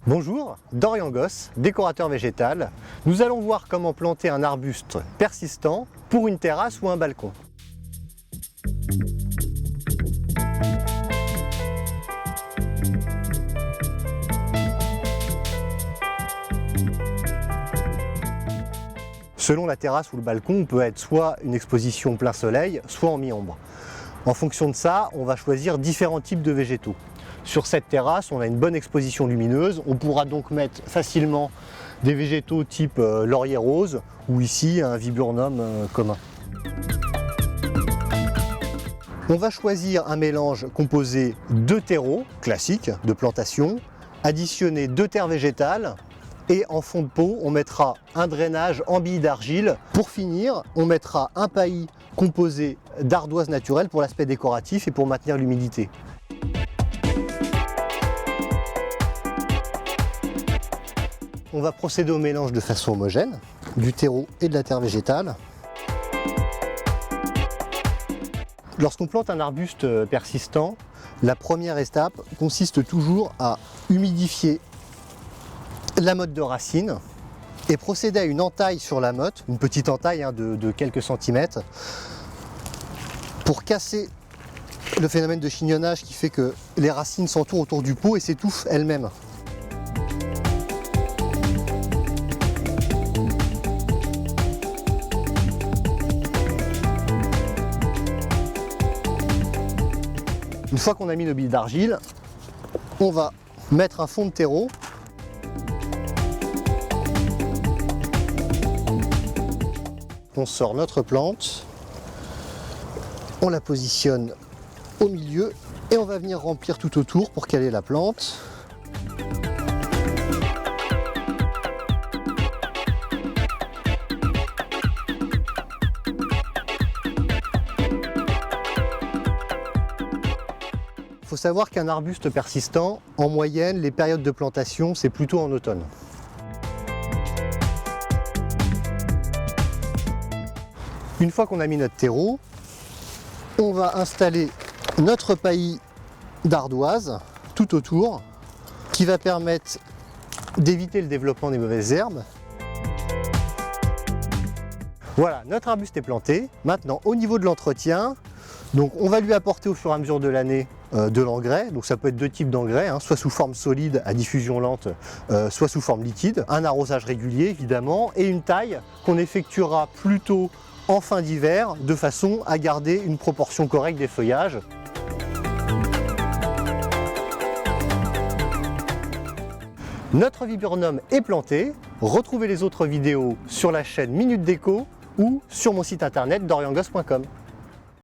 Bonjour, Dorian Gosse, décorateur végétal. Nous allons voir comment planter un arbuste persistant pour une terrasse ou un balcon. Selon la terrasse ou le balcon, on peut être soit une exposition plein soleil, soit en mi-ombre. En fonction de ça, on va choisir différents types de végétaux. Sur cette terrasse, on a une bonne exposition lumineuse. On pourra donc mettre facilement des végétaux type laurier rose ou ici un viburnum commun. On va choisir un mélange composé de terreau classique de plantation, additionner 2 terres végétales et en fond de pot, on mettra un drainage en billes d'argile. Pour finir, on mettra un paillis composé d'ardoise naturelle pour l'aspect décoratif et pour maintenir l'humidité. On va procéder au mélange de façon homogène, du terreau et de la terre végétale. Lorsqu'on plante un arbuste persistant, la première étape consiste toujours à humidifier la motte de racine et procéder à une entaille sur la motte, une petite entaille de quelques centimètres, pour casser le phénomène de chignonnage qui fait que les racines s'entourent autour du pot et s'étouffent elles-mêmes. Une fois qu'on a mis nos billes d'argile, on va mettre un fond de terreau. On sort notre plante, on la positionne au milieu et on va venir remplir tout autour pour caler la plante. Il faut savoir qu'un arbuste persistant, en moyenne, les périodes de plantation, c'est plutôt en automne. Une fois qu'on a mis notre terreau, on va installer notre paillis d'ardoise tout autour, qui va permettre d'éviter le développement des mauvaises herbes. Voilà, notre arbuste est planté. Maintenant, au niveau de l'entretien, donc on va lui apporter au fur et à mesure de l'année de l'engrais. Donc ça peut être 2 types d'engrais, soit sous forme solide à diffusion lente, soit sous forme liquide. Un arrosage régulier évidemment et une taille qu'on effectuera plutôt en fin d'hiver de façon à garder une proportion correcte des feuillages. Notre viburnum est planté. Retrouvez les autres vidéos sur la chaîne Minute Déco ou sur mon site internet doriangosse.com.